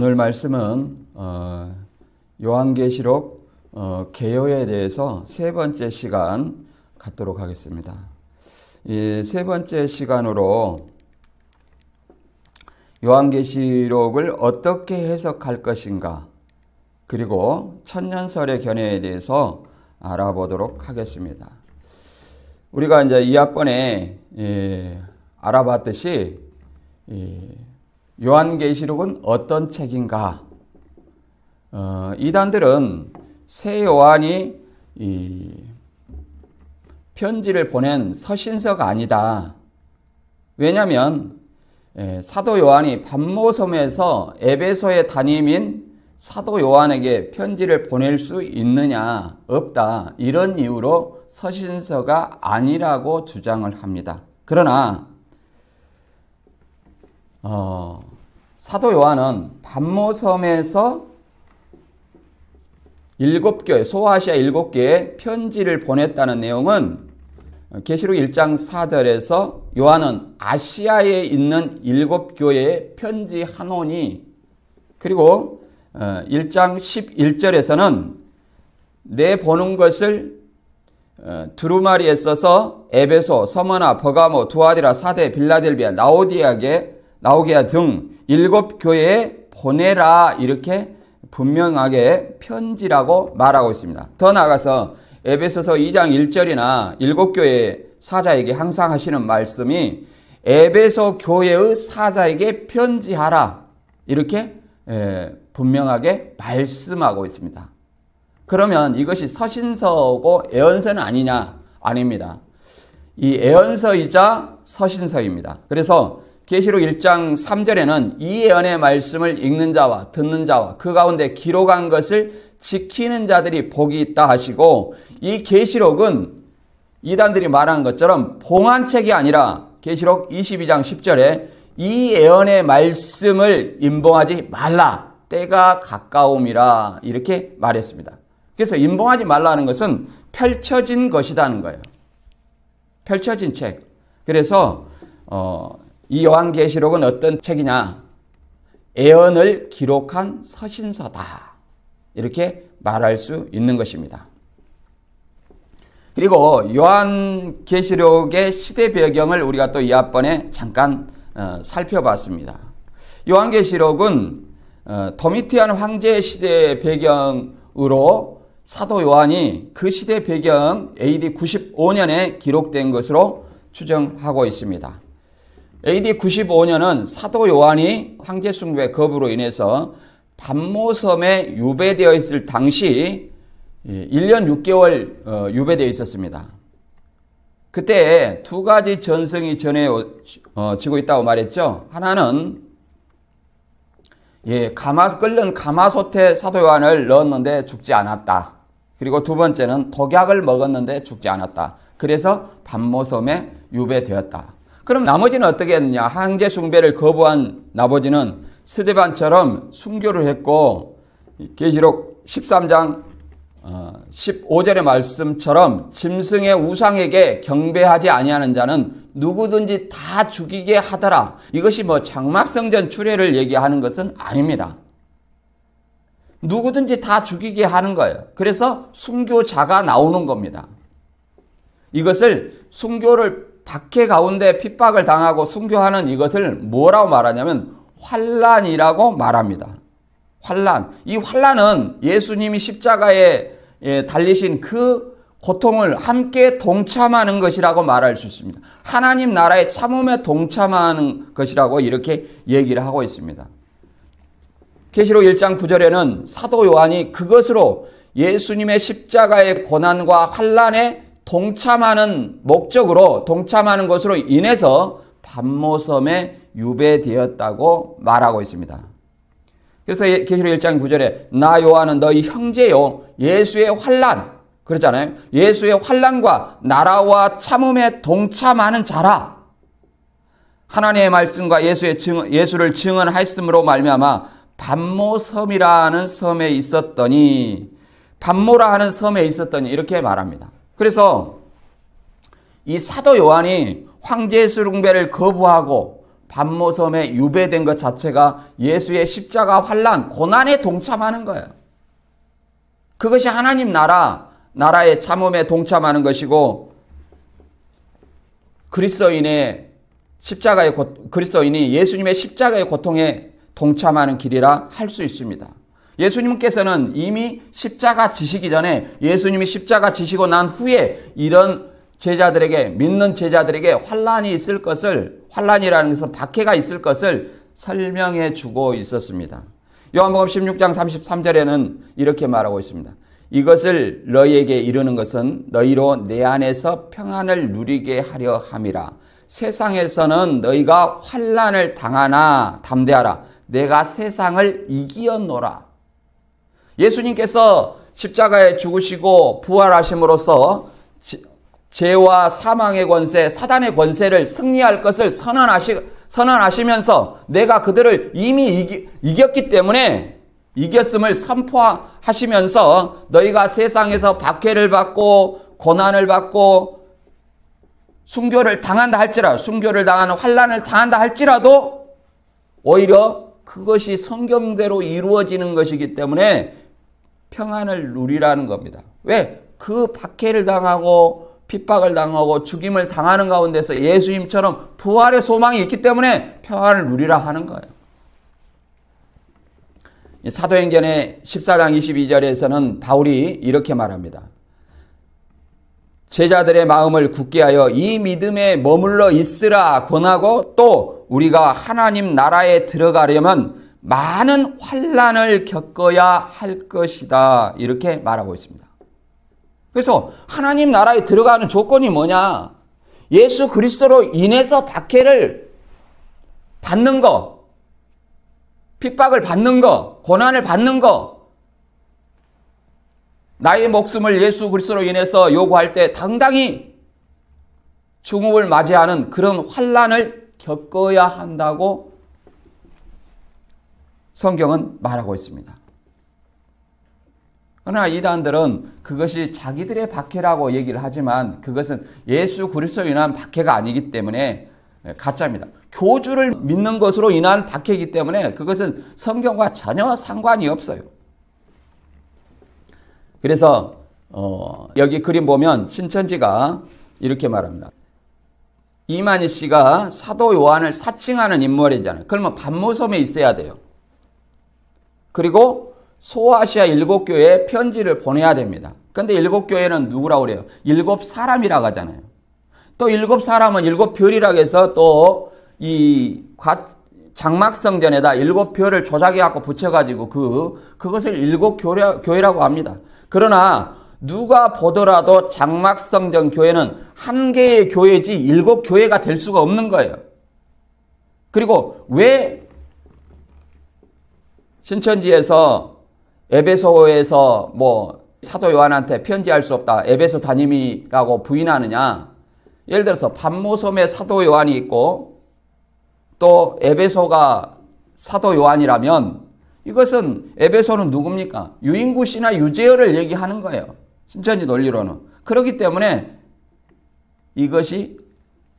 오늘 말씀은 요한계시록 개요에 대해서 세 번째 시간 갖도록 하겠습니다. 이 세 번째 시간으로 요한계시록을 어떻게 해석할 것인가, 그리고 천년설의 견해에 대해서 알아보도록 하겠습니다. 우리가 이제 2학번에 알아봤듯이 요한계시록은 어떤 책인가? 이단들은 새 요한이 편지를 보낸 서신서가 아니다. 왜냐하면 사도 요한이 pat모섬에서 에베소의 담임인 사도 요한에게 편지를 보낼 수 있느냐? 없다. 이런 이유로 서신서가 아니라고 주장을 합니다. 그러나 사도 요한은 pat모섬에서 7교회, 소아시아 7교회에 편지를 보냈다는 내용은 계시록 1장 4절에서 요한은 아시아에 있는 7교회에 편지하노니, 그리고 1장 11절에서는 내 보는 것을 두루마리에 써서 에베소, 서머나, 버가모, 두아디라, 사데, 빌라델비아, 라오디게아 등 7교회에 보내라, 이렇게 분명하게 편지라고 말하고 있습니다. 더 나아가서 에베소서 2장 1절이나 7교회 사자에게 항상 하시는 말씀이 에베소 교회의 사자에게 편지하라, 이렇게 분명하게 말씀하고 있습니다. 그러면 이것이 서신서고 애언서는 아니냐? 아닙니다. 이 애언서이자 서신서입니다. 그래서 계시록 1장 3절에는 이 예언의 말씀을 읽는 자와 듣는 자와 그 가운데 기록한 것을 지키는 자들이 복이 있다 하시고, 이 계시록은 이단들이 말한 것처럼 봉안책이 아니라 계시록 22장 10절에 이 예언의 말씀을 임봉하지 말라, 때가 가까움이라, 이렇게 말했습니다. 그래서 임봉하지 말라는 것은 펼쳐진 것이라는 거예요. 펼쳐진 책. 그래서 이 요한계시록은 어떤 책이냐? 애언을 기록한 서신서다, 이렇게 말할 수 있는 것입니다. 그리고 요한계시록의 시대 배경을 우리가 또 2학번에 잠깐 살펴봤습니다. 요한계시록은 도미티안 황제의 시대 배경으로 사도 요한이 그 시대 배경 AD 95년에 기록된 것으로 추정하고 있습니다. AD 95년은 사도 요한이 황제 숭배 거부로 인해서 pat모섬에 유배되어 있을 당시 1년 6개월 유배되어 있었습니다. 그때 두 가지 전승이 전해지고 있다고 말했죠. 하나는 끓는 가마솥에 사도 요한을 넣었는데 죽지 않았다. 그리고 두 번째는 독약을 먹었는데 죽지 않았다. 그래서 pat모섬에 유배되었다. 그럼 나머지는 어떻게 했느냐? 황제 숭배를 거부한 나머지는 스데반처럼 순교를 했고, 계시록 13장 15절의 말씀처럼 짐승의 우상에게 경배하지 아니하는 자는 누구든지 다 죽이게 하더라. 이것이 장막성전 출애를 얘기하는 것은 아닙니다. 누구든지 다 죽이게 하는 거예요. 그래서 순교자가 나오는 겁니다. 이것을 순교를 박해 가운데 핍박을 당하고 순교하는 이것을 뭐라고 말하냐면 환난이라고 말합니다. 환난. 이 환난은 예수님이 십자가에 달리신 그 고통을 함께 동참하는 것이라고 말할 수 있습니다. 하나님 나라의 참음에 동참하는 것이라고 이렇게 얘기를 하고 있습니다. 계시록 1장 9절에는 사도 요한이 그것으로 예수님의 십자가의 고난과 환난에 동참하는 목적으로, 동참하는 것으로 인해서 pat모섬에 유배되었다고 말하고 있습니다. 그래서 계시록 1장 9절에 나 요한은 너희 형제요 예수의 환난, 그렇잖아요. 예수의 환난과 나라와 참음에 동참하는 자라. 하나님의 말씀과 예수를 증언하였으므로 말미암아 pat모섬이라는 섬에 있었더니, pat모라 하는 섬에 있었더니, 이렇게 말합니다. 그래서 이 사도 요한이 황제 숭배를 거부하고 반모섬에 유배된 것 자체가 예수의 십자가 환난, 고난에 동참하는 거예요. 그것이 하나님 나라의 참음에 동참하는 것이고, 그리스도인이 예수님의 십자가의 고통에 동참하는 길이라 할 수 있습니다. 예수님께서는 이미 십자가 지시기 전에, 예수님이 십자가 지시고 난 후에 이런 믿는 제자들에게 환난이 있을 것을, 환난이라는 것은 박해가 있을 것을 설명해 주고 있었습니다. 요한복음 16장 33절에는 이렇게 말하고 있습니다. 이것을 너희에게 이르는 것은 너희로 내 안에서 평안을 누리게 하려 함이라. 세상에서는 너희가 환난을 당하나 담대하라. 내가 세상을 이기었노라. 예수님께서 십자가에 죽으시고 부활하심으로써 죄와 사망의 권세, 사단의 권세를 승리할 것을 선언하시면서 내가 그들을 이미 이겼기 때문에 이겼음을 선포하시면서 너희가 세상에서 박해를 받고 고난을 받고 순교를 당한다 할지라도, 순교를 당하는 환난을 당한다 할지라도 오히려 그것이 성경대로 이루어지는 것이기 때문에 평안을 누리라는 겁니다. 왜? 그 박해를 당하고 핍박을 당하고 죽임을 당하는 가운데서 예수님처럼 부활의 소망이 있기 때문에 평안을 누리라 하는 거예요. 사도행전의 14장 22절에서는 바울이 이렇게 말합니다. 제자들의 마음을 굳게 하여 이 믿음에 머물러 있으라 권하고, 또 우리가 하나님 나라에 들어가려면 많은 환난을 겪어야 할 것이다, 이렇게 말하고 있습니다. 그래서 하나님 나라에 들어가는 조건이 뭐냐? 예수 그리스도로 인해서 박해를 받는 거, 핍박을 받는 거, 고난을 받는 거, 나의 목숨을 예수 그리스도로 인해서 요구할 때 당당히 죽음을 맞이하는 그런 환난을 겪어야 한다고 성경은 말하고 있습니다. 그러나 이단들은 그것이 자기들의 박해라고 얘기를 하지만 그것은 예수 그리스도로 인한 박해가 아니기 때문에 가짜입니다. 교주를 믿는 것으로 인한 박해이기 때문에 그것은 성경과 전혀 상관이 없어요. 그래서 여기 그림 보면 신천지가 이렇게 말합니다. 이만희 씨가 사도 요한을 사칭하는 인물이잖아요. 그러면 반모섬에 있어야 돼요. 그리고 소아시아 7교회에 편지를 보내야 됩니다. 그런데 7교회는 누구라고 그래요? 7사람이라고 하잖아요. 또 7사람은 7별이라고 해서 또 이 장막성전에다 7별을 조작해갖고 붙여가지고 그것을 7교회라고 합니다. 그러나 누가 보더라도 장막성전 교회는 한 개의 교회지 7교회가 될 수가 없는 거예요. 그리고 왜 신천지에서 에베소에서 사도 요한한테 편지할 수 없다, 에베소 담임이라고 부인하느냐? 예를 들어서 반모섬에 사도 요한이 있고 또 에베소가 사도 요한이라면 이것은 에베소는 누굽니까? 유인구씨나 유재열을 얘기하는 거예요. 신천지 논리로는. 그렇기 때문에 이것이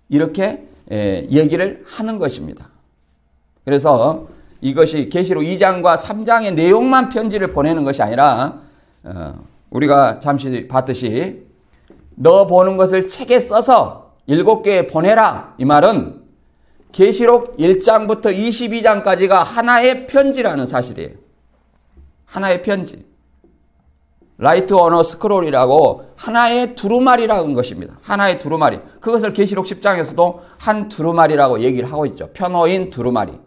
이렇게 얘기를 하는 것입니다. 그래서 이것이 계시록 2장과 3장의 내용만 편지를 보내는 것이 아니라 우리가 잠시 봤듯이 너 보는 것을 책에 써서 7개에 보내라, 이 말은 계시록 1장부터 22장까지가 하나의 편지라는 사실이에요. 하나의 편지. 라이트 언어 스크롤이라고 하나의 두루마리라는 것입니다. 하나의 두루마리. 그것을 계시록 10장에서도 한 두루마리라고 얘기를 하고 있죠. 편호인 두루마리. 그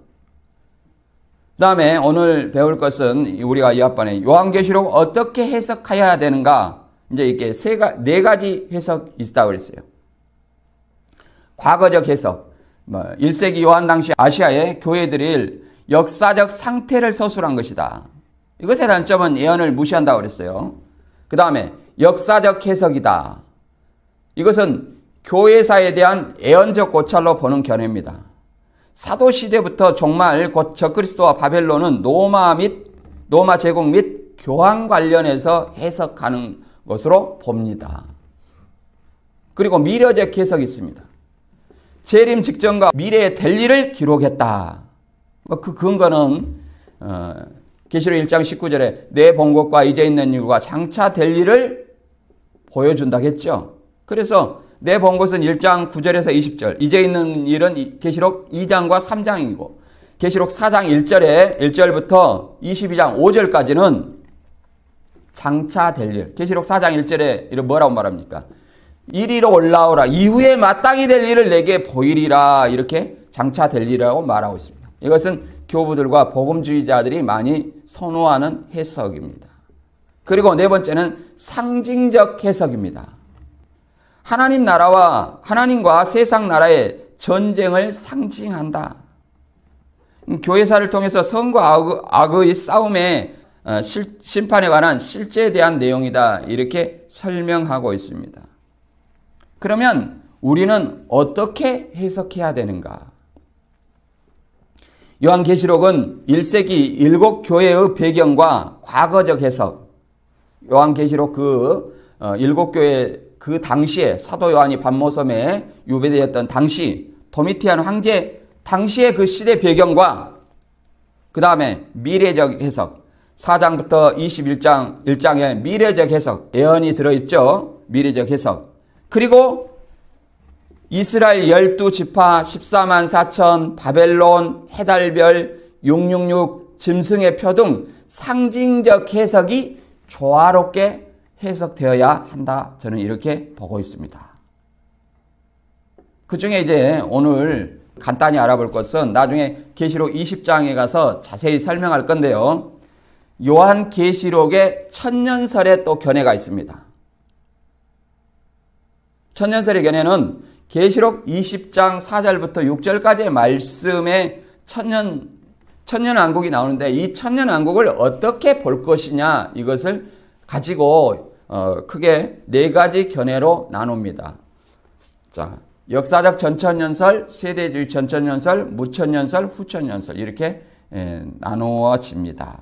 다음에 오늘 배울 것은 우리가 이 앞번에 요한계시록 어떻게 해석해야 되는가, 이제 이렇게 네 가지 해석이 있다고 그랬어요. 과거적 해석. 1세기 요한 당시 아시아의 교회들이 역사적 상태를 서술한 것이다. 이것의 단점은 예언을 무시한다고 그랬어요. 그 다음에 역사적 해석이다. 이것은 교회사에 대한 예언적 고찰로 보는 견해입니다. 사도시대부터 종말 곧 적그리스도와 바벨론은 로마 제국 및 교황 관련해서 해석하는 것으로 봅니다. 그리고 미래적 해석이 있습니다. 재림 직전과 미래에 될 일을 기록했다. 그 근거는 계시록 1장 19절에 내 본 것과 이제 있는 일과 장차 될 일을 보여준다고 했죠. 그래서 내 본 것은 1장 9절에서 20절, 이제 있는 일은 계시록 2장과 3장이고 계시록 4장 1절부터 22장 5절까지는 장차 될 일. 계시록 4장 1절에 뭐라고 말합니까? 이리로 올라오라. 이후에 마땅히 될 일을 내게 보이리라. 이렇게 장차 될 일이라고 말하고 있습니다. 이것은 교부들과 복음주의자들이 많이 선호하는 해석입니다. 그리고 네 번째는 상징적 해석입니다. 하나님 나라와 하나님과 세상 나라의 전쟁을 상징한다. 교회사를 통해서 선과 악의 싸움의 심판에 관한 실제에 대한 내용이다. 이렇게 설명하고 있습니다. 그러면 우리는 어떻게 해석해야 되는가? 요한계시록은 1세기 7교회의 배경과 과거적 해석, 요한계시록 그 7교회 그 당시에 사도 요한이 반모섬에 유배되었던 당시 도미티안 황제 당시의 그 시대 배경과 그 다음에 미래적 해석, 4장부터 1장에 미래적 해석, 예언이 들어있죠. 미래적 해석. 그리고 이스라엘 12지파 14만 4천, 바벨론, 해달별, 666, 짐승의 표 등 상징적 해석이 조화롭게 해석되어야 한다. 저는 이렇게 보고 있습니다. 그 중에 이제 오늘 간단히 알아볼 것은 나중에 계시록 20장에 가서 자세히 설명할 건데요. 요한계시록의 천년설에 또 견해가 있습니다. 천년설의 견해는 계시록 20장 4절부터 6절까지의 말씀에 천년왕국이 나오는데 이 천년왕국을 어떻게 볼 것이냐 이것을 가지고 크게 네 가지 견해로 나눕니다. 자, 역사적 전천년설, 세대주의 전천년설, 무천년설, 후천년설 이렇게 나누어집니다.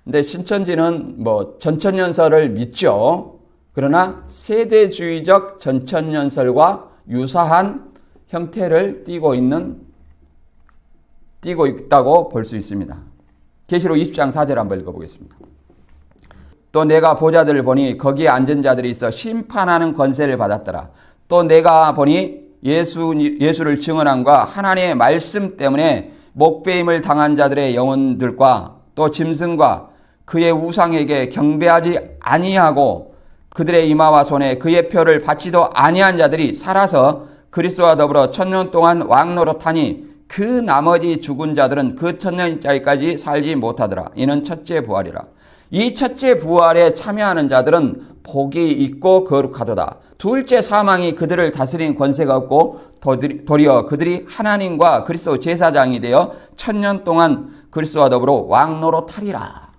근데 신천지는 전천년설을 믿죠. 그러나 세대주의적 전천년설과 유사한 형태를 띠고 있다고 볼 수 있습니다. 계시록 20장 4절 한번 읽어보겠습니다. 또 내가 보좌들을 보니 거기에 앉은 자들이 있어 심판하는 권세를 받았더라. 또 내가 보니 예수를 증언함과 하나님의 말씀 때문에 목배임을 당한 자들의 영혼들과 또 짐승과 그의 우상에게 경배하지 아니하고 그들의 이마와 손에 그의 표를 받지도 아니한 자들이 살아서 그리스도와 더불어 천년 동안 왕노릇하니 그 나머지 죽은 자들은 그 천년짜리까지 살지 못하더라. 이는 첫째 부활이라. 이 첫째 부활에 참여하는 자들은 복이 있고 거룩하도다. 둘째 사망이 그들을 다스리는 권세가 없고 도리어 그들이 하나님과 그리스도 제사장이 되어 천년 동안 그리스도와 더불어 왕노릇하리라.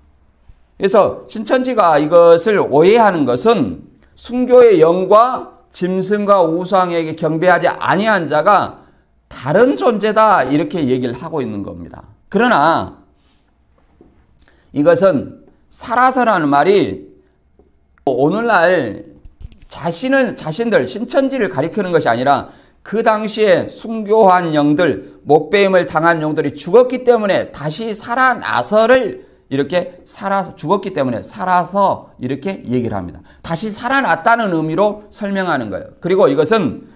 그래서 신천지가 이것을 오해하는 것은 순교의 영과 짐승과 우상에게 경배하지 아니한 자가 다른 존재다 이렇게 얘기를 하고 있는 겁니다. 그러나 이것은 살아서라는 말이 오늘날 자신들 신천지를 가리키는 것이 아니라 그 당시에 순교한 영들, 목배임을 당한 영들이 죽었기 때문에 다시 살아나서를 이렇게 죽었기 때문에 살아서 이렇게 얘기를 합니다. 다시 살아났다는 의미로 설명하는 거예요. 그리고 이것은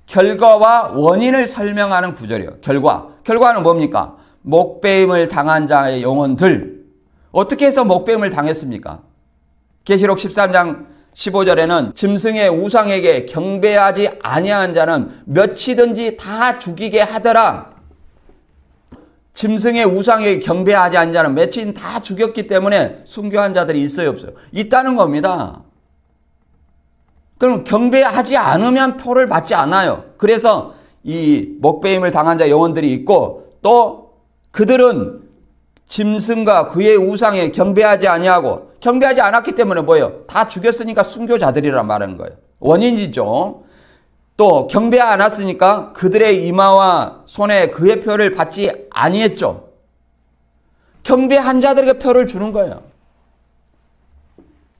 결과와 원인을 설명하는 구절이에요. 결과는 뭡니까? 목배임을 당한 자의 영혼들. 어떻게 해서 목배임을 당했습니까? 계시록 13장 15절에는 짐승의 우상에게 경배하지 아니한 자는 몇이든지 다 죽이게 하더라. 짐승의 우상에게 경배하지 않은 자는 몇이든 다 죽였기 때문에 순교한 자들이 있어요, 없어요? 있다는 겁니다. 그럼 경배하지 않으면 표를 받지 않아요. 그래서 이 목배임을 당한 자 영혼들이 있고 또 그들은 짐승과 그의 우상에 경배하지 아니하고 경배하지 않았기 때문에 뭐예요? 다 죽였으니까 순교자들이란 말하는 거예요. 원인이죠. 또 경배하지 않았으니까 그들의 이마와 손에 그의 표를 받지 아니했죠. 경배한 자들에게 표를 주는 거예요.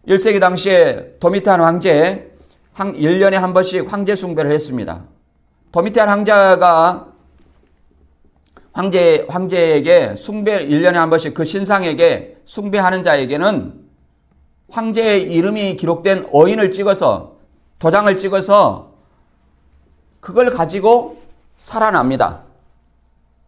1세기 당시에 도미티안 황제 1년에 한 번씩 황제 숭배를 했습니다. 도미티안 황제가 황제에게 1년에 한 번씩 그 신상에게 숭배하는 자에게는 황제의 이름이 기록된 어인을 찍어서, 도장을 찍어서 그걸 가지고 살아납니다.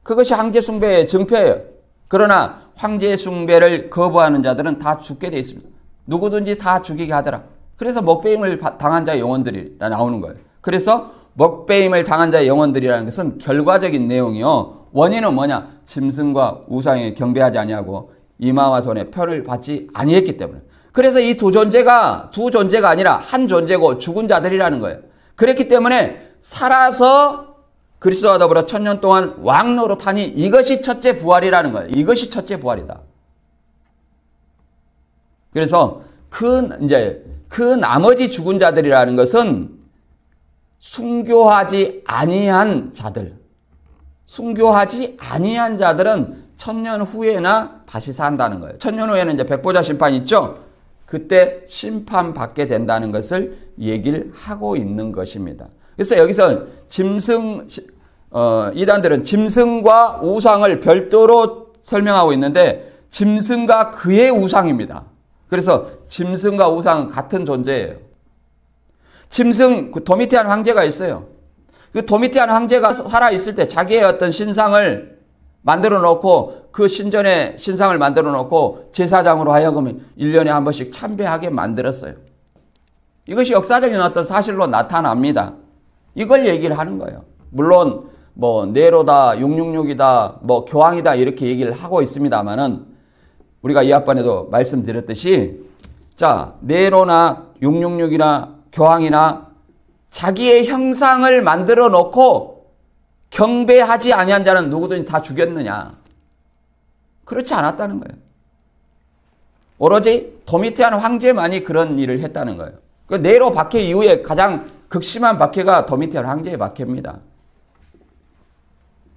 그것이 황제 숭배의 증표예요. 그러나 황제 숭배를 거부하는 자들은 다 죽게 되어 있습니다. 누구든지 다 죽이게 하더라. 그래서 먹배임을 당한 자의 영혼들이 나오는 거예요. 그래서 먹배임을 당한 자의 영혼들이라는 것은 결과적인 내용이요. 원인은 뭐냐? 짐승과 우상에 경배하지 아니하고 이마와 손에 표를 받지 아니했기 때문에. 그래서 이 두 존재가 아니라 한 존재고 죽은 자들이라는 거예요. 그렇기 때문에 살아서 그리스도와 더불어 1000년 동안 왕 노릇하니 이것이 첫째 부활이라는 거예요. 이것이 첫째 부활이다. 그래서 그 나머지 죽은 자들이라는 것은 순교하지 아니한 자들. 순교하지 아니한 자들은 1000년 후에나 다시 산다는 거예요. 1000년 후에는 이제 백보자 심판이 있죠. 그때 심판받게 된다는 것을 얘기를 하고 있는 것입니다. 그래서 여기서 이단들은 짐승과 우상을 별도로 설명하고 있는데 짐승과 그의 우상입니다. 그래서 짐승과 우상은 같은 존재예요. 그 도미티안 황제가 있어요. 그 도미티안 황제가 살아있을 때 자기의 어떤 신상을 만들어 놓고 그 신전에 신상을 만들어 놓고 제사장으로 하여금 1년에 한 번씩 참배하게 만들었어요. 이것이 역사적인 어떤 사실로 나타납니다. 이걸 얘기를 하는 거예요. 물론 뭐 네로다, 666이다, 뭐 교황이다 이렇게 얘기를 하고 있습니다만은 우리가 이 앞번에도 말씀드렸듯이 자, 네로나 666이나 교황이나 자기의 형상을 만들어 놓고 경배하지 아니한 자는 누구든지 다 죽였느냐? 그렇지 않았다는 거예요. 오로지 도미티안 황제만이 그런 일을 했다는 거예요. 그 네로 박해 이후에 가장 극심한 박해가 도미티안 황제의 박해입니다.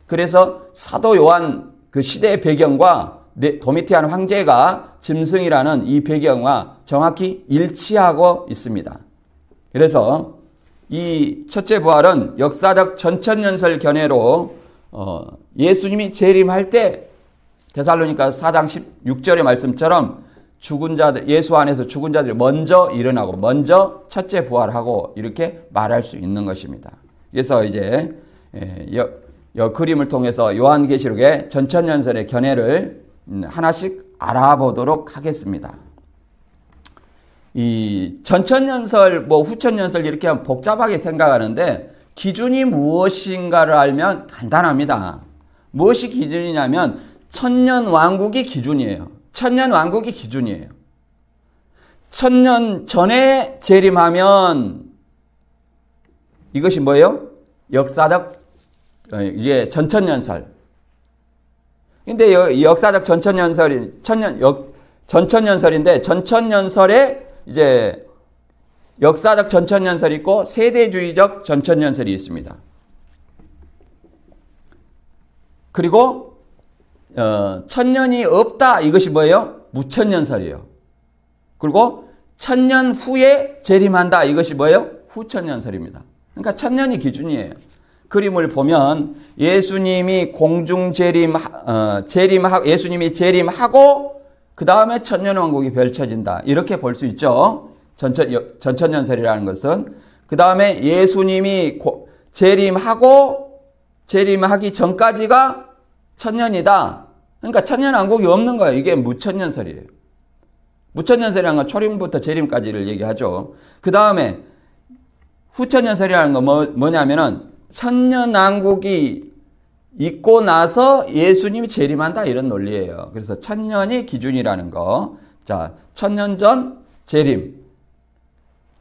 그래서 사도 요한 그 시대의 배경과 도미티안 황제가 짐승이라는 이 배경과 정확히 일치하고 있습니다. 그래서 이 첫째 부활은 역사적 전천년설 견해로 예수님이 재림할 때 데살로니가 4장 16절의 말씀처럼 죽은 자들, 예수 안에서 죽은 자들이 먼저 일어나고 먼저 첫째 부활하고 이렇게 말할 수 있는 것입니다. 그래서 이제 그림을 통해서 요한계시록의 전천년설의 견해를 하나씩 알아보도록 하겠습니다. 이 전천년설, 후천년설 이렇게 하면 복잡하게 생각하는데 기준이 무엇인가를 알면 간단합니다. 무엇이 기준이냐면 천년왕국이 기준이에요. 천년왕국이 기준이에요. 1000년 전에 재림하면 이것이 뭐예요? 역사적 이게 전천년설. 근데 역사적 전천년설인데 전천년설에 이제 역사적 전천년설이 있고 세대주의적 전천년설이 있습니다. 그리고 천년이 없다 이것이 뭐예요? 무천년설이에요. 그리고 1000년 후에 재림한다 이것이 뭐예요? 후천년설입니다. 그러니까 1000년이 기준이에요. 그림을 보면 예수님이 공중 예수님이 재림하고 그 다음에 천년왕국이 펼쳐진다. 이렇게 볼 수 있죠. 전천년설이라는 것은. 그 다음에 예수님이 재림하기 전까지가 천년이다. 그러니까 천년왕국이 없는 거예요. 이게 무천년설이에요. 무천년설이라는 건 초림부터 재림까지를 얘기하죠. 그 다음에 후천년설이라는 건 뭐냐면은 천년왕국이 있고 나서 예수님이 재림한다 이런 논리예요. 그래서 천년이 기준이라는 거. 자, 1000년 전 재림,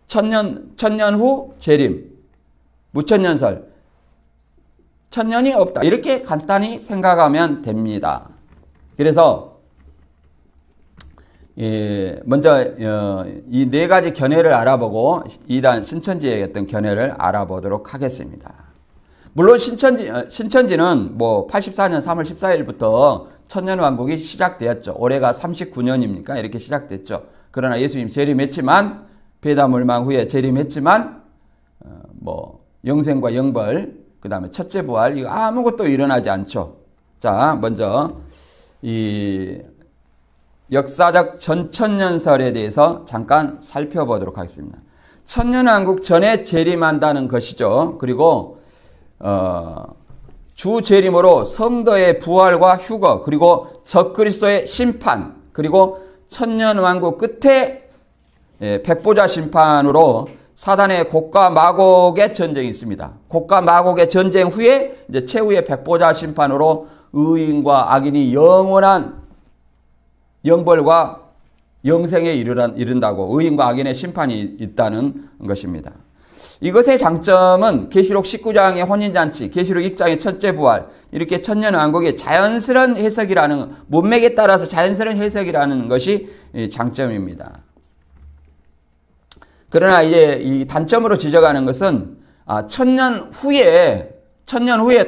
천년 후 재림, 무천년설, 천년이 없다. 이렇게 간단히 생각하면 됩니다. 그래서 먼저 이 네 가지 견해를 알아보고 이단 신천지의 어떤 견해를 알아보도록 하겠습니다. 물론 신천지는 84년 3월 14일부터 천년왕국이 시작되었죠. 올해가 39년입니까? 이렇게 시작됐죠. 그러나 예수님 재림했지만 배다물망 후에 재림했지만 영생과 영벌, 그 다음에 첫째 부활, 이거 아무것도 일어나지 않죠. 자, 먼저 이 역사적 전천년설에 대해서 잠깐 살펴보도록 하겠습니다. 천년왕국 전에 재림한다는 것이죠. 그리고 주 재림으로 성도의 부활과 휴거, 그리고 적그리스도의 심판, 그리고 천년왕국 끝에 백보자 심판으로 사단의 곡과 마곡의 전쟁이 있습니다. 곡과 마곡의 전쟁 후에 이제 최후의 백보자 심판으로 의인과 악인이 영원한 영벌과 영생에 이른다고, 의인과 악인의 심판이 있다는 것입니다. 이것의 장점은 계시록 19장의 혼인잔치, 계시록 20장의 첫째 부활, 이렇게 천년왕국의 자연스러운 해석이라는, 문맥에 따라서 자연스러운 해석이라는 것이 장점입니다. 그러나 이제 이 단점으로 지적하는 것은 천년 후에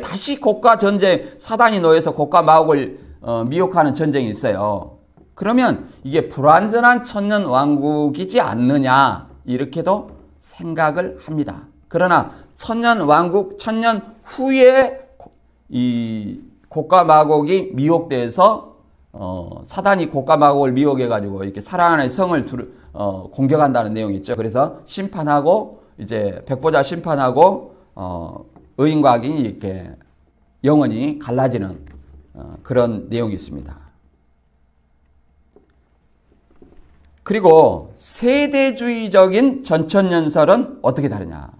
다시 곡과 전쟁, 사단이 놓여서 곡과 마곡을 미혹하는 전쟁이 있어요. 그러면 이게 불완전한 천년 왕국이지 않느냐, 이렇게도 생각을 합니다. 그러나 천년 왕국, 천년 후에 이 곡과 마곡이 미혹돼서 사단이 곡과 마곡을 미혹해가지고 이렇게 사랑하는 성을 공격한다는 내용이 있죠. 그래서 심판하고, 이제 백보자 심판하고 의인과 악인이 이렇게 영원히 갈라지는 그런 내용이 있습니다. 그리고 세대주의적인 전천년설은 어떻게 다르냐?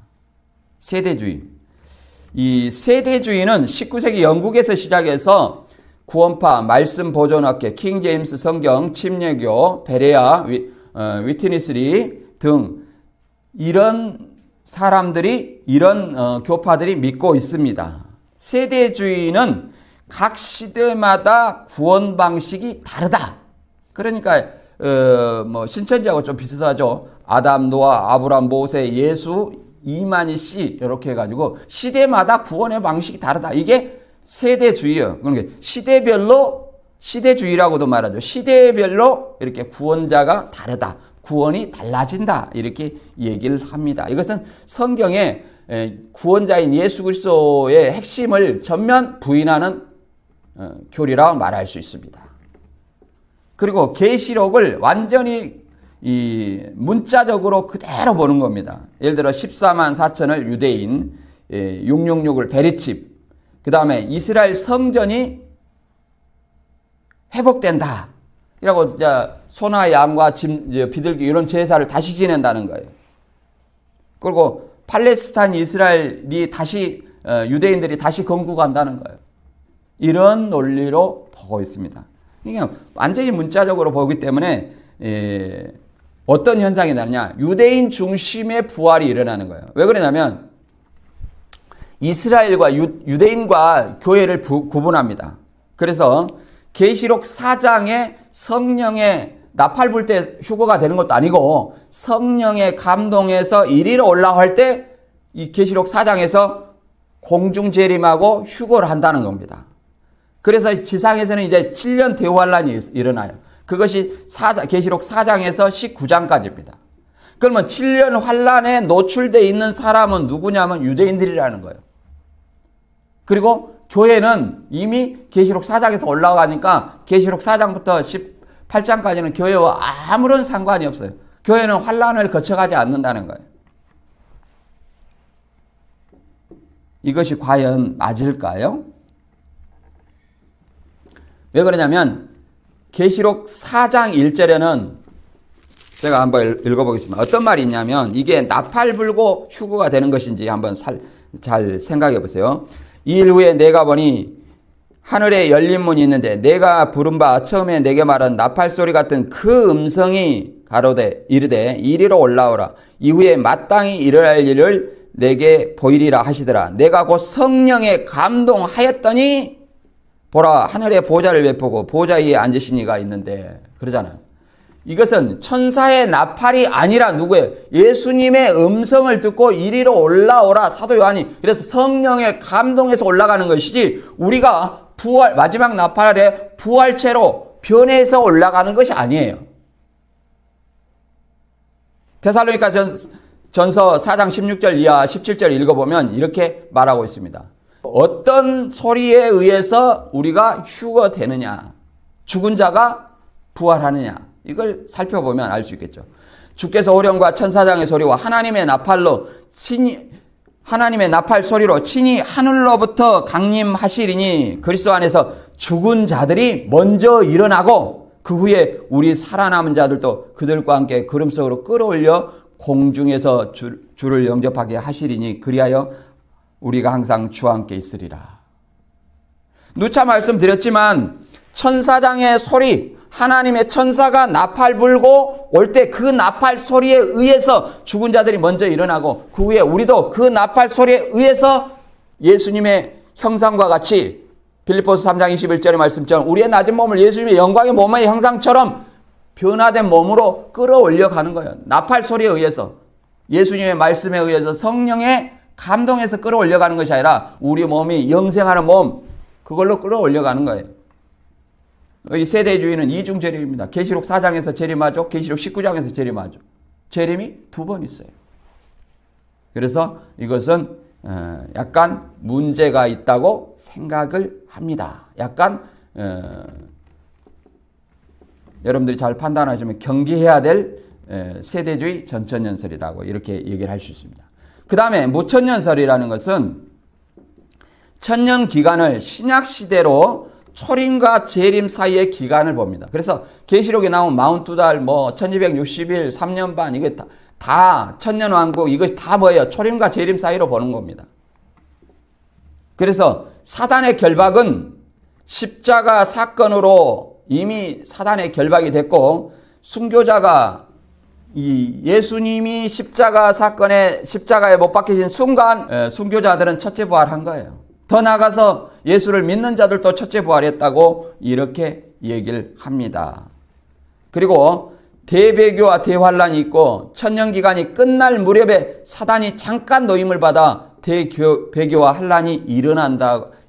세대주의. 이 세대주의는 19세기 영국에서 시작해서 구원파, 말씀 보존학회, 킹 제임스 성경, 침례교, 베레아, 위트니스리 등 이런 사람들이, 이런 교파들이 믿고 있습니다. 세대주의는 각 시대마다 구원 방식이 다르다. 그러니까 신천지하고 좀 비슷하죠. 아담, 노아, 아브람, 모세, 예수, 이만희 씨 이렇게 해가지고 시대마다 구원의 방식이 다르다. 이게 세대주의예요. 그러니까 시대별로, 시대주의라고도 말하죠. 시대별로 이렇게 구원자가 다르다. 구원이 달라진다. 이렇게 얘기를 합니다. 이것은 성경의 구원자인 예수 그리스도의 핵심을 전면 부인하는 교리라고 말할 수 있습니다. 그리고 계시록을 완전히 이 문자적으로 그대로 보는 겁니다. 예를 들어 14만 4천을 유대인, 666을 베리칩, 그 다음에 이스라엘 성전이 회복된다. 이라고 소나 양과 비둘기 이런 제사를 다시 지낸다는 거예요. 그리고 팔레스타인, 이스라엘이 다시 유대인들이 다시 건국한다는 거예요. 이런 논리로 보고 있습니다. 그러니까 완전히 문자적으로 보기 때문에 어떤 현상이 나느냐, 유대인 중심의 부활이 일어나는 거예요. 왜 그러냐면 이스라엘과 유대인과 교회를 구분합니다. 그래서 계시록 4장에 성령의 나팔 불 때 휴거가 되는 것도 아니고 성령의 감동에서 이리로 올라갈 때 이 계시록 4장에서 공중 재림하고 휴거를 한다는 겁니다. 그래서 지상에서는 이제 7년 대환란이 일어나요. 그것이 계시록 4장에서 19장까지입니다. 그러면 7년 환란에 노출되어 있는 사람은 누구냐면 유대인들이라는 거예요. 그리고 교회는 이미 계시록 4장에서 올라가니까 계시록 4장부터 18장까지는 교회와 아무런 상관이 없어요. 교회는 환란을 거쳐가지 않는다는 거예요. 이것이 과연 맞을까요? 왜 그러냐면 계시록 4장 1절에는 제가 한번 읽어보겠습니다. 어떤 말이 있냐면 이게 나팔 불고 휴거가 되는 것인지 한번 잘 생각해 보세요. 이 일 후에 내가 보니 하늘에 열린 문이 있는데 내가 부른 바 처음에 내게 말한 나팔 소리 같은 그 음성이 가로되 이르되 이리로 올라오라. 이후에 마땅히 일어날 일을 내게 보이리라 하시더라. 내가 곧 성령에 감동하였더니 보라 하늘에 보좌를 베푸고 보좌 위에 앉으신 이가 있는데, 그러잖아요. 이것은 천사의 나팔이 아니라 누구예요? 예수님의 음성을 듣고 이리로 올라오라. 사도 요한이 그래서 성령의 감동에서 올라가는 것이지 우리가 마지막 나팔에 부활체로 변해서 올라가는 것이 아니에요. 데살로니가 전서 4장 16절 이하 17절 읽어보면 이렇게 말하고 있습니다. 어떤 소리에 의해서 우리가 휴거되느냐, 죽은 자가 부활하느냐, 이걸 살펴보면 알 수 있겠죠. 주께서 오령과 천사장의 소리와 하나님의 나팔 소리로 친히 하늘로부터 강림하시리니 그리스도 안에서 죽은 자들이 먼저 일어나고 그 후에 우리 살아남은 자들도 그들과 함께 구름 속으로 끌어올려 공중에서 주를 영접하게 하시리니 그리하여 우리가 항상 주와 함께 있으리라. 누차 말씀드렸지만 천사장의 소리, 하나님의 천사가 나팔 불고 올 때 그 나팔 소리에 의해서 죽은 자들이 먼저 일어나고 그 후에 우리도 그 나팔 소리에 의해서 예수님의 형상과 같이 빌립보서 3장 21절의 말씀처럼 우리의 낮은 몸을 예수님의 영광의 몸의 형상처럼 변화된 몸으로 끌어올려 가는 거예요. 나팔 소리에 의해서, 예수님의 말씀에 의해서, 성령의 감동해서 끌어올려 가는 것이 아니라 우리 몸이 영생하는 몸, 그걸로 끌어올려 가는 거예요. 이 세대주의는 이중재림입니다. 계시록 4장에서 재림하죠. 계시록 19장에서 재림하죠. 재림이 2번 있어요. 그래서 이것은 약간 문제가 있다고 생각을 합니다. 약간 여러분들이 잘 판단하시면 경계해야 될 세대주의 전천년설이라고 이렇게 얘기를 할 수 있습니다. 그 다음에 무천년설이라는 것은 천년 기간을 신약시대로 초림과 재림 사이의 기간을 봅니다. 그래서 계시록에 나온 42달, 1260일, 3년 반, 이게 다 천년왕국, 이것이 다 뭐예요? 초림과 재림 사이로 보는 겁니다. 그래서 사단의 결박은 십자가 사건으로 이미 사단의 결박이 됐고, 순교자가 예수님이 십자가에 못 박히신 순간 순교자들은 첫째 부활한 거예요. 더 나아가서 예수를 믿는 자들도 첫째 부활했다고 이렇게 얘기를 합니다. 그리고 대배교와 대환란이 있고 천년기간이 끝날 무렵에 사단이 잠깐 노임을 받아 대배교와 환란이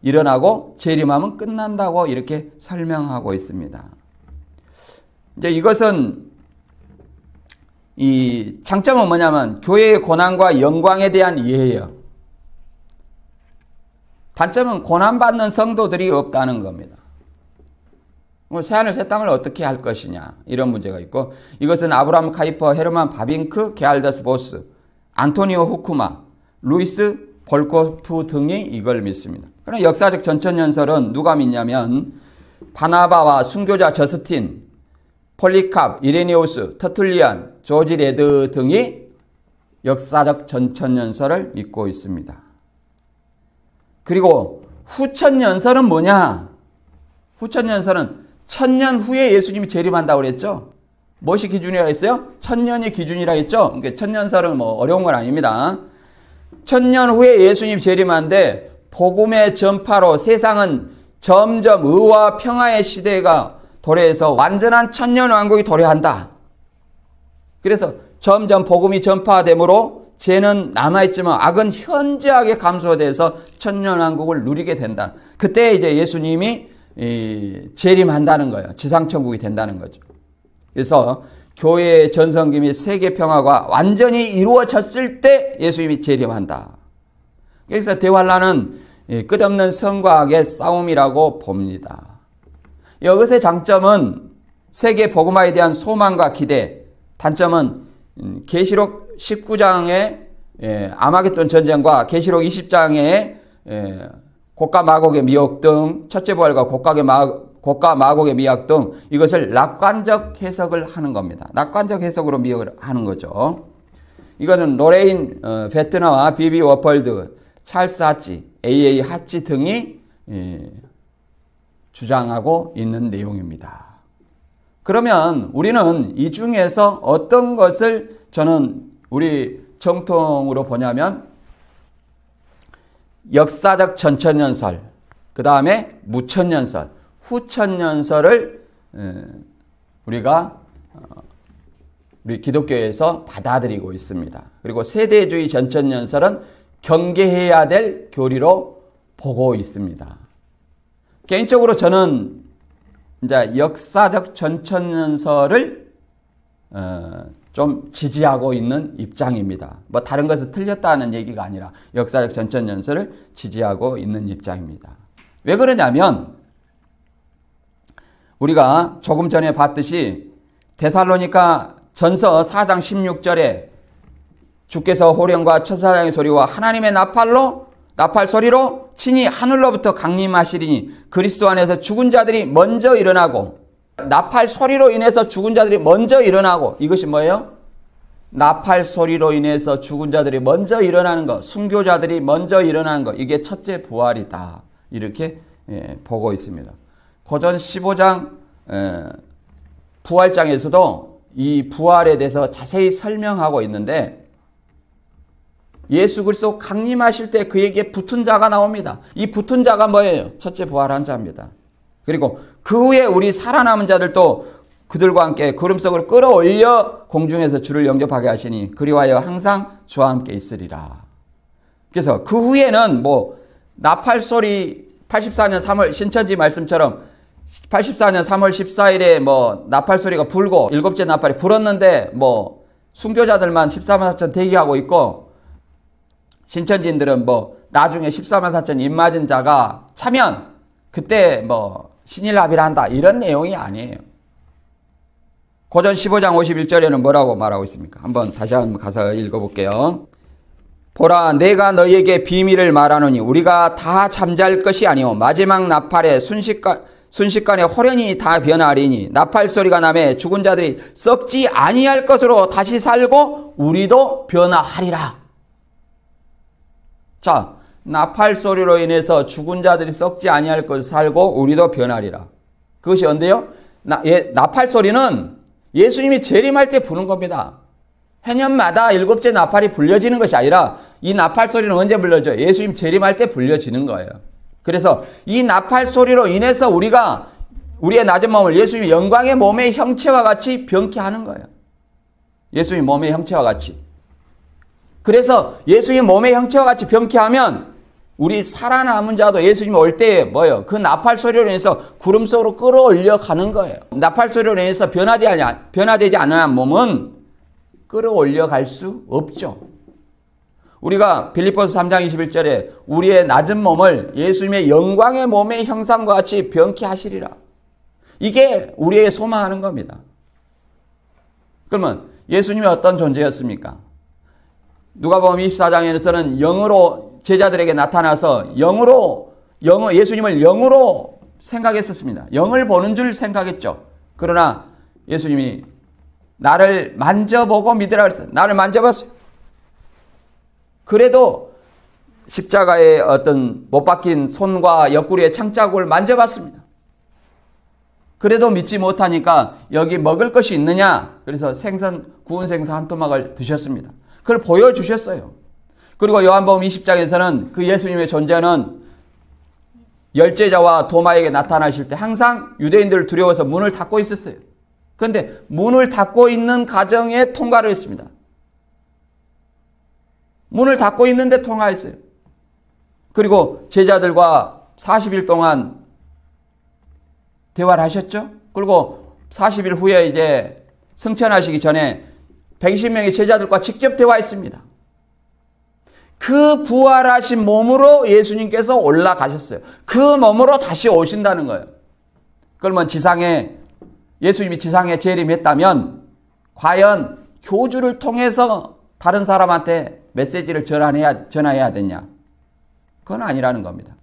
일어나고 재림하면 끝난다고 이렇게 설명하고 있습니다. 이제 이것은 이 장점은 뭐냐면 교회의 고난과 영광에 대한 이해예요. 단점은 고난받는 성도들이 없다는 겁니다. 새하늘 새 땅을 어떻게 할 것이냐, 이런 문제가 있고, 이것은 아브라함 카이퍼, 헤르만 바빙크, 게알더스 보스, 안토니오 후쿠마, 루이스 볼코프 등이 이걸 믿습니다. 그러나 역사적 전천년설은 누가 믿냐면 바나바와 순교자 저스틴, 폴리캅, 이레니우스, 터툴리안, 조지 레드 등이 역사적 전천년설을 믿고 있습니다. 그리고 후천년설은 뭐냐? 후천년설은 천년 후에 예수님이 재림한다고 그랬죠? 무엇이 기준이라 했어요? 천년이 기준이라 했죠? 그러니까 천년설은 어려운 건 아닙니다. 천년 후에 예수님이 재림하는데 복음의 전파로 세상은 점점 의와 평화의 시대가 도래해서 완전한 천년왕국이 도래한다. 그래서 점점 복음이 전파되므로 죄는 남아있지만 악은 현저하게 감소돼서 천년왕국을 누리게 된다. 그때 이제 예수님이 재림한다는 거예요. 지상천국이 된다는 거죠. 그래서 교회의 전성기 및 세계 평화가 완전히 이루어졌을 때 예수님이 재림한다. 그래서 대환란은 끝없는 성과 악의 싸움이라고 봅니다. 이것의 장점은 세계 복음화에 대한 소망과 기대, 단점은 계시록 19장의 아마겟돈 전쟁과 계시록 20장의 곡과 마곡의 미혹 등, 첫째 부활과 곡과 마곡의 미혹 등, 이것을 낙관적 해석을 하는 겁니다. 낙관적 해석으로 미혹을 하는 거죠. 이거는 로레인 베트너와 비비 워펄드, 찰스 하치, A.A. 하치 등이 주장하고 있는 내용입니다. 그러면 우리는 이 중에서 어떤 것을 저는 우리 정통으로 보냐면 역사적 전천년설, 그 다음에 무천년설, 후천년설을 우리가 우리 기독교에서 받아들이고 있습니다. 그리고 세대주의 전천년설은 경계해야 될 교리로 보고 있습니다. 개인적으로 저는 이제 역사적 전천년설을 좀 지지하고 있는 입장입니다. 뭐 다른 것을 틀렸다는 얘기가 아니라 역사적 전천연설을 지지하고 있는 입장입니다. 왜 그러냐면 우리가 조금 전에 봤듯이 데살로니가 전서 4장 16절에 주께서 호령과 천사장의 소리와 하나님의 나팔 소리로 친히 하늘로부터 강림하시리니 그리스도 안에서 죽은 자들이 먼저 일어나고, 나팔 소리로 인해서 죽은 자들이 먼저 일어나고, 이것이 뭐예요? 나팔 소리로 인해서 죽은 자들이 먼저 일어나는 것, 순교자들이 먼저 일어나는 것, 이게 첫째 부활이다. 이렇게 보고 있습니다. 고전 15장 부활장에서도 이 부활에 대해서 자세히 설명하고 있는데, 예수 그리스도 강림하실 때 그에게 붙은 자가 나옵니다. 이 붙은 자가 뭐예요? 첫째 부활한 자입니다. 그리고 그 후에 우리 살아남은 자들도 그들과 함께 구름 속으로 끌어올려 공중에서 주를 영접하게 하시니 그리하여 항상 주와 함께 있으리라. 그래서 그 후에는 뭐 나팔 소리 84년 3월 신천지 말씀처럼 84년 3월 14일에 뭐 나팔 소리가 불고 일곱째 나팔이 불었는데 뭐 순교자들만 14만 4천 대기하고 있고, 신천지인들은 뭐 나중에 14만 4천 입 맞은 자가 차면 그때 뭐 신일합의를 한다, 이런 내용이 아니에요. 고전 15장 51절에는 뭐라고 말하고 있습니까? 한번 다시 한번 가서 읽어볼게요. 보라, 내가 너희에게 비밀을 말하노니 우리가 다 잠잘 것이 아니오 마지막 나팔에 순식간에 호련히 다 변하리니 나팔 소리가 나매 죽은 자들이 썩지 아니할 것으로 다시 살고 우리도 변화하리라. 자, 나팔 소리로 인해서 죽은 자들이 썩지 아니할 것을 살고 우리도 변하리라. 그것이 언제요? 나팔 소리는 예수님이 재림할 때 부는 겁니다. 해년마다 일곱째 나팔이 불려지는 것이 아니라 이 나팔 소리는 언제 불려져요? 예수님 재림할 때 불려지는 거예요. 그래서 이 나팔 소리로 인해서 우리가 우리의 낮은 몸을 예수님의 영광의 몸의 형체와 같이 변케 하는 거예요. 예수님 몸의 형체와 같이. 그래서 예수님 몸의 형체와 같이 변케 하면 우리 살아남은 자도 예수님 올 때에 뭐예요? 그 나팔 소리로 인해서 구름 속으로 끌어올려 가는 거예요. 나팔 소리로 인해서 변화되지 않은 몸은 끌어올려 갈 수 없죠. 우리가 빌립보서 3장 21절에 우리의 낮은 몸을 예수님의 영광의 몸의 형상과 같이 변케 하시리라. 이게 우리의 소망하는 겁니다. 그러면 예수님이 어떤 존재였습니까? 누가복음 24장에서는 영으로 제자들에게 나타나서 예수님을 영으로 생각했었습니다. 영을 보는 줄 생각했죠. 그러나 예수님이 나를 만져보고 믿으라 그랬어요. 나를 만져봤어요. 그래도 십자가의 어떤 못 박힌 손과 옆구리의 창자국을 만져봤습니다. 그래도 믿지 못하니까 여기 먹을 것이 있느냐? 그래서 구운 생선 한 토막을 드셨습니다. 그걸 보여주셨어요. 그리고 요한복음 20장에서는 그 예수님의 존재는 열제자와 도마에게 나타나실 때 항상 유대인들을 두려워서 문을 닫고 있었어요. 그런데 문을 닫고 있는 가정에 통과를 했습니다. 문을 닫고 있는데 통화했어요. 그리고 제자들과 40일 동안 대화를 하셨죠. 그리고 40일 후에 이제 승천하시기 전에 120명의 제자들과 직접 대화했습니다. 그 부활하신 몸으로 예수님께서 올라가셨어요. 그 몸으로 다시 오신다는 거예요. 그러면 예수님이 지상에 재림했다면 과연 교주를 통해서 다른 사람한테 메시지를 전해야 되냐? 그건 아니라는 겁니다.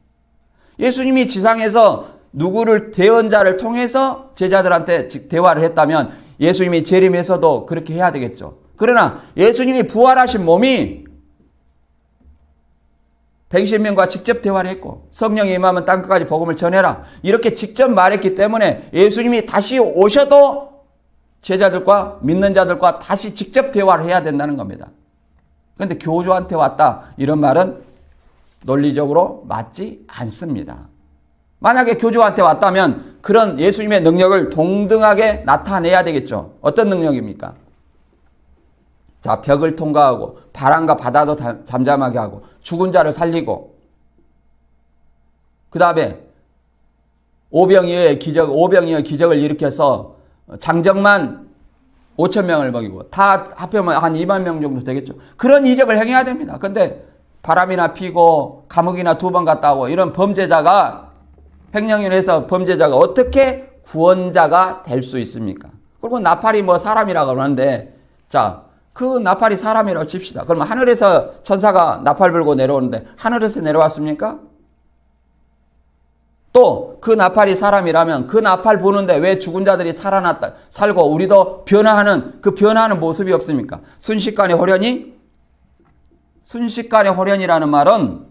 예수님이 지상에서 누구를 대언자를 통해서 제자들한테 대화를 했다면 예수님이 재림해서도 그렇게 해야 되겠죠. 그러나 예수님이 부활하신 몸이 120명과 직접 대화를 했고 성령이 임하면 땅끝까지 복음을 전해라 이렇게 직접 말했기 때문에 예수님이 다시 오셔도 제자들과 믿는 자들과 다시 직접 대화를 해야 된다는 겁니다. 그런데 교주한테 왔다 이런 말은 논리적으로 맞지 않습니다. 만약에 교주한테 왔다면 그런 예수님의 능력을 동등하게 나타내야 되겠죠. 어떤 능력입니까? 자, 벽을 통과하고 바람과 바다도 잠잠하게 하고 죽은 자를 살리고 그 다음에 오병이어의 기적을 일으켜서 장정만 5천 명을 먹이고 다 합하면 한 2만 명 정도 되겠죠. 그런 이적을 행해야 됩니다. 근데 바람이나 피고 감옥이나 2번 갔다 오고 이런 범죄자가 횡령인해서 범죄자가 어떻게 구원자가 될 수 있습니까? 그리고 나팔이 뭐 사람이라고 그러는데 자, 그 나팔이 사람이라고 칩시다. 그러면 하늘에서 천사가 나팔 불고 내려오는데 하늘에서 내려왔습니까? 또 그 나팔이 사람이라면 그 나팔 부는데 왜 죽은 자들이 살고 우리도 변화하는 그 변화하는 모습이 없습니까? 순식간에 호련히? 순식간에 호련이라는 말은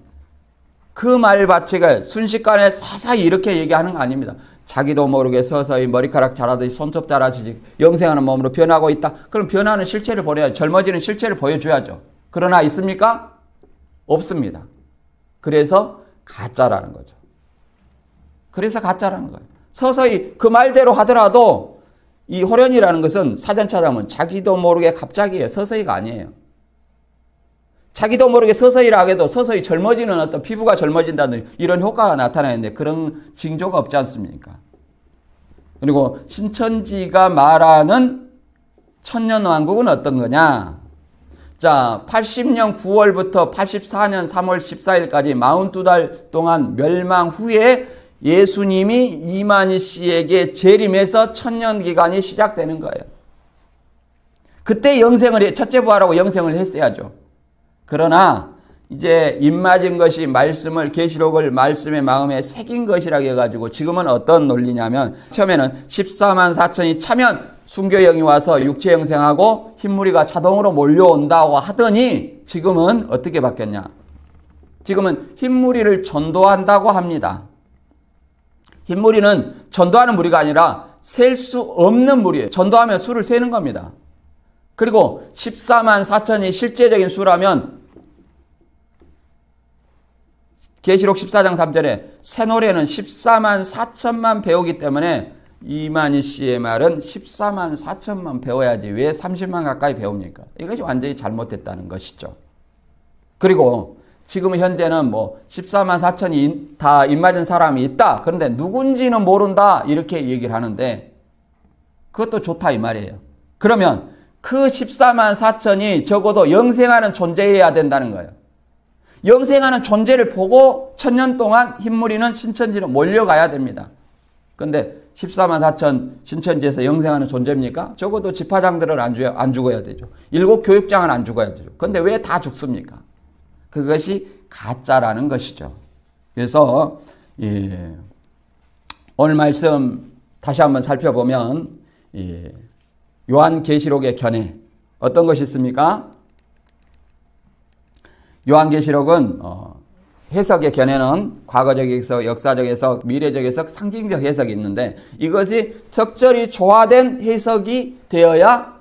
그 말받치가 순식간에 서서히 이렇게 얘기하는 거 아닙니다. 자기도 모르게 서서히 머리카락 자라듯이 손톱 자라듯이 영생하는 몸으로 변하고 있다. 그럼 변하는 실체를 보여야죠. 젊어지는 실체를 보여줘야죠. 그러나 있습니까? 없습니다. 그래서 가짜라는 거죠. 그래서 가짜라는 거예요. 서서히 그 말대로 하더라도 이 호련이라는 것은 사전 찾아보면 자기도 모르게 갑자기예요. 서서히가 아니에요. 자기도 모르게 서서히라 해도 서서히 젊어지는 어떤 피부가 젊어진다는 이런 효과가 나타나는데 그런 징조가 없지 않습니까? 그리고 신천지가 말하는 천년왕국은 어떤 거냐? 자, 80년 9월부터 84년 3월 14일까지 42달 동안 멸망 후에 예수님이 이만희 씨에게 재림해서 천년 기간이 시작되는 거예요. 그때 첫째 부활하고 영생을 했어야죠. 그러나 이제 입맞은 것이 말씀을 계시록을 말씀의 마음에 새긴 것이라고 해가지고 지금은 어떤 논리냐면 처음에는 14만 4천이 차면 순교영이 와서 육체 영생하고 흰무리가 자동으로 몰려온다고 하더니 지금은 어떻게 바뀌었냐? 지금은 흰무리를 전도한다고 합니다. 흰무리는 전도하는 무리가 아니라 셀 수 없는 무리예요. 전도하면 수를 세는 겁니다. 그리고 14만 4천이 실제적인 수라면 계시록 14장 3절에 새 노래는 14만 4천만 배우기 때문에 이만희 씨의 말은 14만 4천만 배워야지 왜 30만 가까이 배웁니까? 이것이 완전히 잘못됐다는 것이죠. 그리고 지금 현재는 뭐 14만 4천이 다 입맞은 사람이 있다. 그런데 누군지는 모른다. 이렇게 얘기를 하는데 그것도 좋다 이 말이에요. 그러면 그 14만 4천이 적어도 영생하는 존재여야 된다는 거예요. 영생하는 존재를 보고 천년 동안 흰무리는 신천지로 몰려가야 됩니다. 그런데 14만 4천 신천지에서 영생하는 존재입니까? 적어도 지파장들은 안 죽어야 되죠. 7 교육장은 안 죽어야 되죠. 그런데 왜 다 죽습니까? 그것이 가짜라는 것이죠. 그래서 오늘 말씀 다시 한번 살펴보면 요한계시록의 견해 어떤 것이 있습니까? 요한계시록은 해석의 견해는 과거적 해석, 역사적 해석, 미래적 해석, 상징적 해석이 있는데 이것이 적절히 조화된 해석이 되어야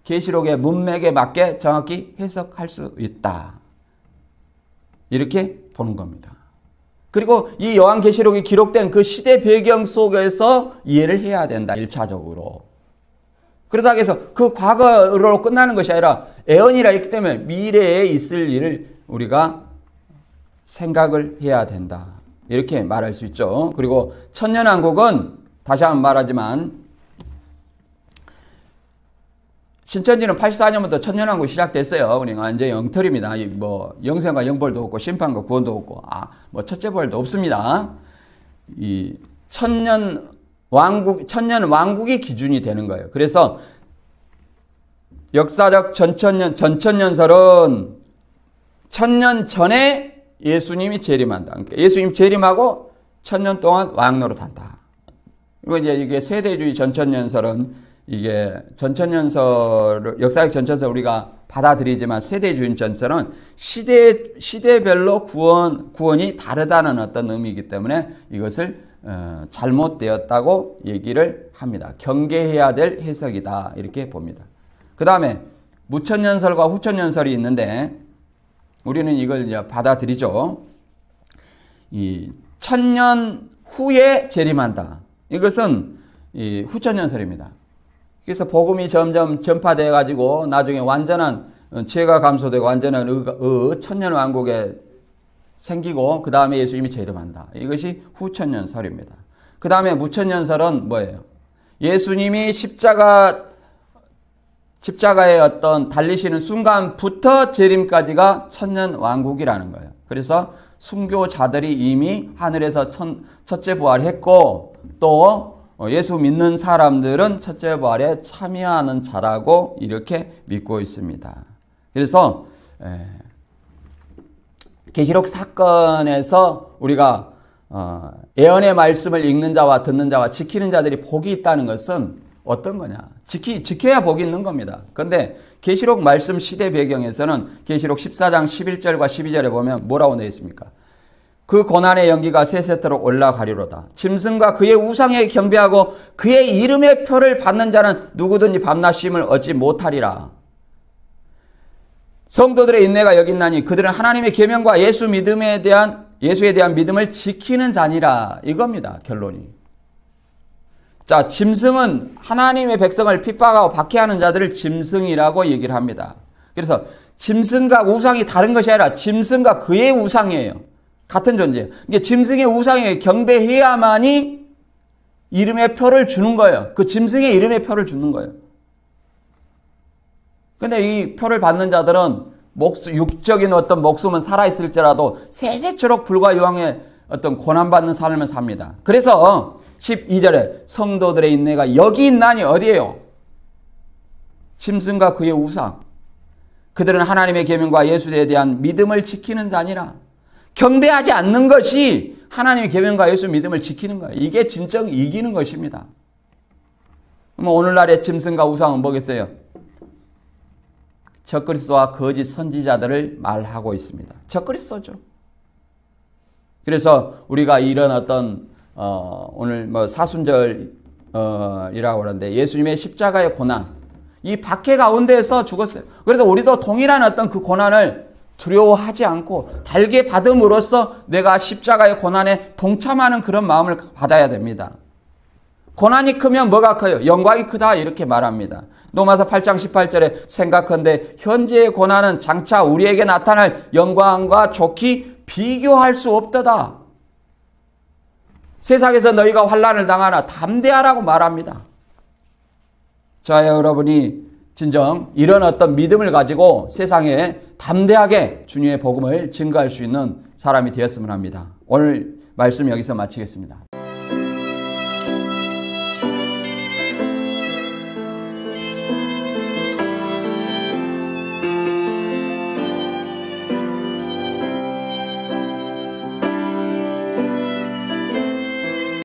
계시록의 문맥에 맞게 정확히 해석할 수 있다. 이렇게 보는 겁니다. 그리고 이 요한계시록이 기록된 그 시대 배경 속에서 이해를 해야 된다. 1차적으로. 그러다 해서 그 과거로 끝나는 것이 아니라 애언이라 했기 때문에 미래에 있을 일을 우리가 생각을 해야 된다. 이렇게 말할 수 있죠. 그리고 천년왕국은 다시 한번 말하지만 신천지는 84년부터 천년왕국이 시작됐어요. 그러니까 완전히 엉터리입니다. 뭐 영생과 영벌도 없고 심판과 구원도 없고 뭐 첫째 부활도 없습니다. 이 천년 왕국이 기준이 되는 거예요. 그래서 역사적 전천년설은 천년 전에 예수님이 재림한다. 그러니까 예수님 재림하고 천년 동안 왕 노릇한다. 그리고 이제 이게 세대주의 전천년설은 이게 전천년설, 역사적 전천설 우리가 받아들이지만 세대주의 전설은 시대별로 구원이 다르다는 어떤 의미이기 때문에 이것을 잘못되었다고 얘기를 합니다. 경계해야 될 해석이다. 이렇게 봅니다. 그 다음에 무천년설과 후천년설이 있는데 우리는 이걸 이제 받아들이죠. 이 천년 후에 재림한다. 이것은 이 후천년설입니다. 그래서 복음이 점점 전파되어 가지고 나중에 완전한 죄가 감소되고 완전한 천년 왕국에 생기고 그 다음에 예수님이 재림한다. 이것이 후천년설입니다. 그 다음에 무천년설은 뭐예요? 예수님이 십자가 십자가의 어떤 달리시는 순간부터 재림까지가 천년왕국이라는 거예요. 그래서 순교자들이 이미 하늘에서 첫째 부활했고 또 예수 믿는 사람들은 첫째 부활에 참여하는 자라고 이렇게 믿고 있습니다. 그래서 계시록 사건에서 우리가 예언의 말씀을 읽는 자와 듣는 자와 지키는 자들이 복이 있다는 것은 어떤 거냐? 지켜야 복이 있는 겁니다. 그런데 계시록 말씀 시대 배경에서는 계시록 14장 11절과 12절에 보면 뭐라고 되어 있습니까? 그 고난의 연기가 세세토록 올라가리로다. 짐승과 그의 우상에 경배하고 그의 이름의 표를 받는 자는 누구든지 밤낮 쉼을 얻지 못하리라. 성도들의 인내가 여기 있나니 그들은 하나님의 계명과 예수에 대한 믿음을 지키는 자니라. 이겁니다. 결론이. 자, 짐승은 하나님의 백성을 핍박하고 박해하는 자들을 짐승이라고 얘기를 합니다. 그래서 짐승과 우상이 다른 것이 아니라 짐승과 그의 우상이에요. 같은 존재예요. 이게 짐승의 우상에 경배해야만이 이름의 표를 주는 거예요. 그 짐승의 이름의 표를 주는 거예요. 근데 이 표를 받는 자들은 육적인 어떤 목숨은 살아있을지라도 세세초록 불과 유황의 어떤 고난받는 삶을 삽니다. 그래서 12절에 성도들의 인내가 여기 있나니 어디에요? 짐승과 그의 우상. 그들은 하나님의 계명과 예수에 대한 믿음을 지키는 자니라. 경배하지 않는 것이 하나님의 계명과 예수 믿음을 지키는 거예요. 이게 진정 이기는 것입니다. 그럼 오늘날의 짐승과 우상은 뭐겠어요? 적그리스도와 거짓 선지자들을 말하고 있습니다. 적그리스도죠. 그래서 우리가 이런 어떤 오늘 사순절이라고 그러는데 예수님의 십자가의 고난, 이 박해 가운데에서 죽었어요. 그래서 우리도 동일한 어떤 그 고난을 두려워하지 않고 달게 받음으로써 내가 십자가의 고난에 동참하는 그런 마음을 받아야 됩니다. 고난이 크면 뭐가 커요? 영광이 크다 이렇게 말합니다. 로마서 8장 18절에 생각한데 현재의 고난은 장차 우리에게 나타날 영광과 좋게 비교할 수 없도다. 세상에서 너희가 환난을 당하나 담대하라고 말합니다. 저와 여러분이 진정 이런 어떤 믿음을 가지고 세상에 담대하게 주님의 복음을 증거할 수 있는 사람이 되었으면 합니다. 오늘 말씀 여기서 마치겠습니다.